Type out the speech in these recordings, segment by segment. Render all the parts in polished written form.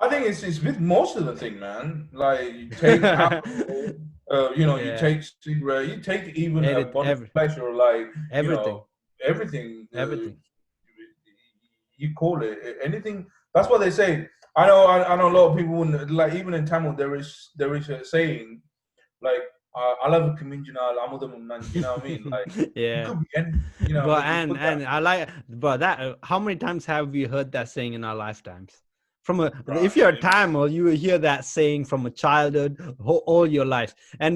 I think it's with most of the thing, man. Like you take alcohol, you Yeah. take cigarette, you take even a Edit body pleasure, like you everything. know everything. Everything. You call it anything. That's what they say. I know a lot of people wouldn't like. Even in Tamil, there is a saying like "Alavu kuminjinal Amutham nanji." You know what I mean? Like it Yeah. could be anything. You know what I But mean? You put that and I like but that how many times have we heard that saying in our lifetimes? From a right, if you're a Tamil, you will hear that saying from a childhood all your life. And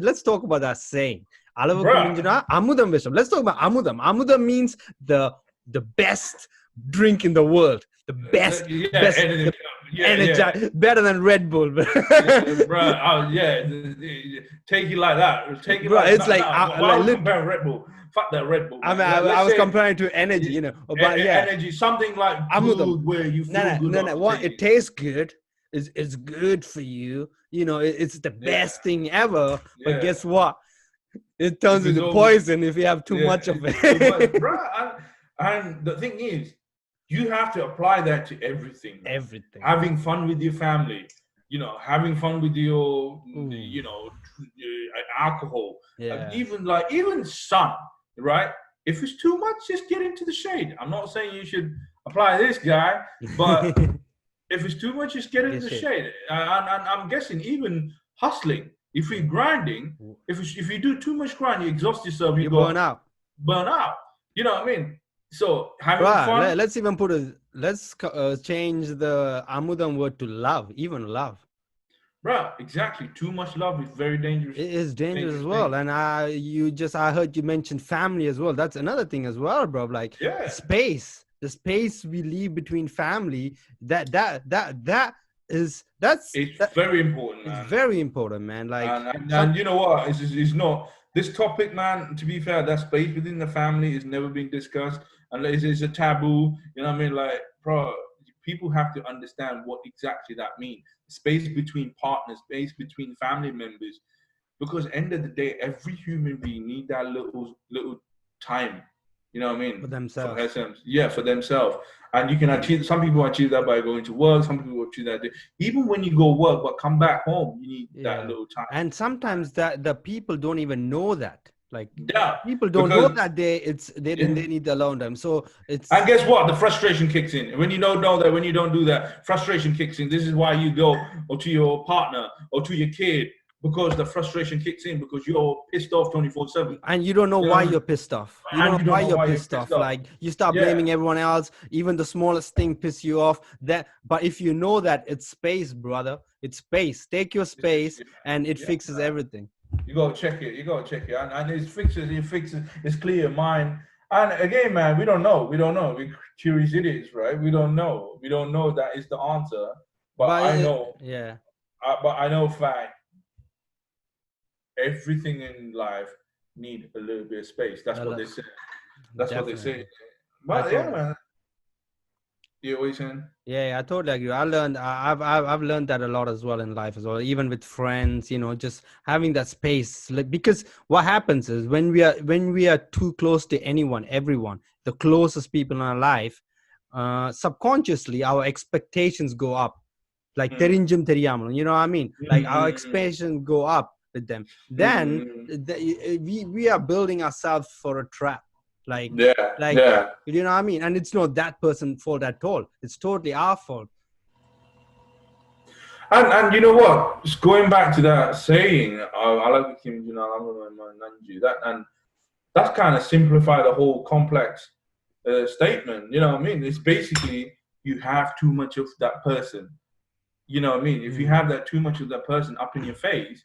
let's talk about that saying. Alavuku bruh. minjina amudam visham. Let's talk about amudam. Amudam means the best drink in the world. The Yeah, best, the yeah. energy better than Red Bull. Yeah, bro. Oh, yeah. Take it like that. Take it Bro, like it's no, like no. Why are we comparing Red Bull? Fuck that Red Bull, I mean, man. I Let's was say comparing to energy, but yeah, energy, something like amudam. good where you No, feel no, good no, no. after What taking it it. tastes good. It's good for you. It's the Yeah, best thing ever. But yeah. guess what? It If turns it's into over, poison if you have too yeah, much of it's too much, it. bro. And the thing is, you have to apply that to everything, man. Everything. Having fun with your family, having fun with your, Ooh, alcohol, yeah. even sun, right? If it's too much, just get into the shade. I'm not saying you should apply this guy, but if it's too much, just get in Get the shit. shade. And I'm guessing even hustling, if you're Yeah. grinding, if you do too much grind, you exhaust yourself. You You burn got out. burn out. You know what I mean? So having Right. fun, Let's even let's change the amudam word to love, even love. bro. Exactly. Too much love is very dangerous, It is dangerous as dangerous well. thing. And I heard you mention family as well. That's another thing as well, bro. Like Yeah, the space we leave between family, that is it's that very important, is man. very important, man. Like And some you know what? It's not this topic, man. To be fair, that space within the family is never been discussed unless it's a taboo. You know what I mean? Like, bro, people have to understand what exactly that means. Space between partners, space between family members. Because end of the day, every human being need that little time. You know what I for mean? For themselves. themselves, yeah, for themselves. And you can achieve. Some people achieve that by going to work. Some people achieve that. Even when you go work, but come back home, you need that Yeah. little time. And sometimes that the people don't even know that. Like Yeah, people don't know because that yeah. they need the alone time. So And it's guess what? The frustration kicks in. When you don't know that, when you don't do that, frustration kicks in. This is why you go or to your partner or to your kid because the frustration kicks in because you're pissed off 24/7. and you don't know You know why what I mean? you're pissed off. You don't And know you don't why know you're why you're pissed pissed off. off. Like you start Yeah, blaming everyone else. Even the smallest thing piss you off. But if you know that it's space, brother, it's space. Take your space, yeah, and it yeah. fixes everything. You gotta check it. You gotta check it, and it fixes. It's clear your mind. And again, man, we don't know. We don't know. We curious idiots, right? We don't know. We don't know that is the answer. But But I know. yeah, But I know fact. Everything in life need a little bit of space. That's what they hello, say. That's what they say. definitely. I But yeah, told. man. You always saying? Yeah, yeah, I totally agree. I've learned that a lot as well in life as well, even with friends, just having that space. Like because what happens is when we are too close to anyone, everyone, the closest people in our life, subconsciously our expectations go up. Like Mm. terinjum theriyamalum, you know what I mean? Like our Mm. expectations go up with them. Then Mm. we are building ourselves for a trap. Like Yeah, like yeah. you know what I mean? And it's not that person's fault at all. It's totally our fault. And you know what? Just going back to that saying, I like the Kim Jong Un, Nanji. That and that's kind of simplify the whole complex statement. You know what I mean? It's basically you have too much of that person. You know what I mean? If you Mm. have that too much of that person up in your face,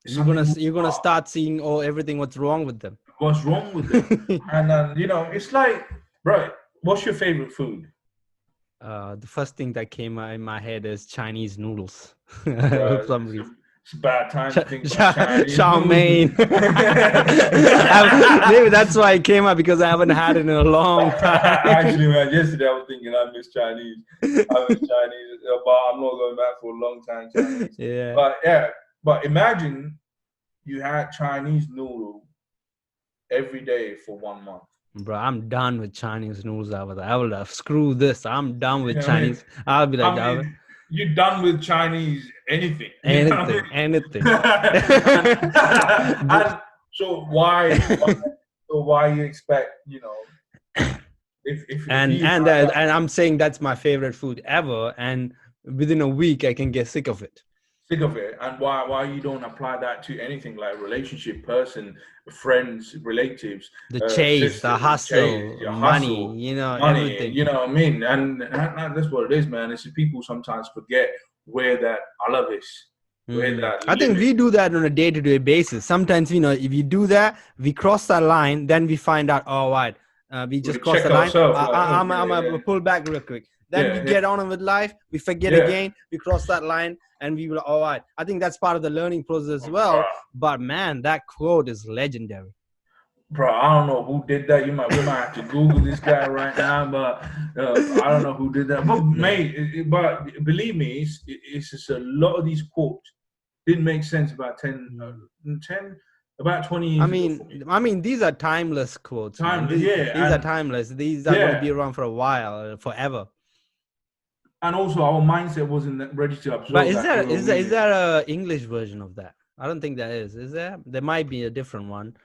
You're gonna something will you're gonna start. start seeing everything what's wrong with them. What's wrong with them? And then it's like, right? What's your favorite food, The first thing that came in my head is Chinese noodles for bro? some reason. It's a bad time to think about Chinese Chow noodles. mein. Maybe that's why it came up because I haven't had it in a long time. Actually, man, yesterday I was thinking I miss Chinese. I miss Chinese, but I'm not going back for a long time Chinese. Yeah. But yeah, but imagine you had Chinese noodle every day for 1 month. Bro, I'm done with Chinese noodles. I will have screw this. I'm done with You know what I mean? Chinese. I'll be like, I mean, you're done with Chinese anything. You know what anything, anything. I mean? And so why you expect, if and he and finds uh, out and I'm saying that's my favorite food ever, and within a week I can get sick of it. sick of it, and why you don't apply that to anything like relationship, person, friends, relatives, The chase, the sisters, chase, hustle, your money, hustle, money, everything. you know what I mean? And that's what it is, man. It's people sometimes forget where that I love is, where that I think limit, we do that on a day-to-day basis. Sometimes, if you do that, we cross that line, then we find out, oh, right, we just we crossed the check line. ourselves like, I, oh I'm, I'm yeah, gonna pull back real quick. Then we yeah, get on with life. We forget yeah, again. We cross that line, and we will. All right. I think that's part of the learning process as yeah. well. But man, that quote is legendary. Bro, I don't know who did that. We might have to Google this guy right now, but I don't know who did that. But No. mate, but believe me, it's just a lot of these quotes didn't make sense about 10, about 20 I years ago for me. mean, I mean, these are timeless quotes, man. Time, These yeah, are and timeless. These are going to yeah, be around for a while, forever. and also our mindset wasn't ready to But absorb is that there full is there is meaning. there a English version of that? I don't think there is. Is there? There might be a different one.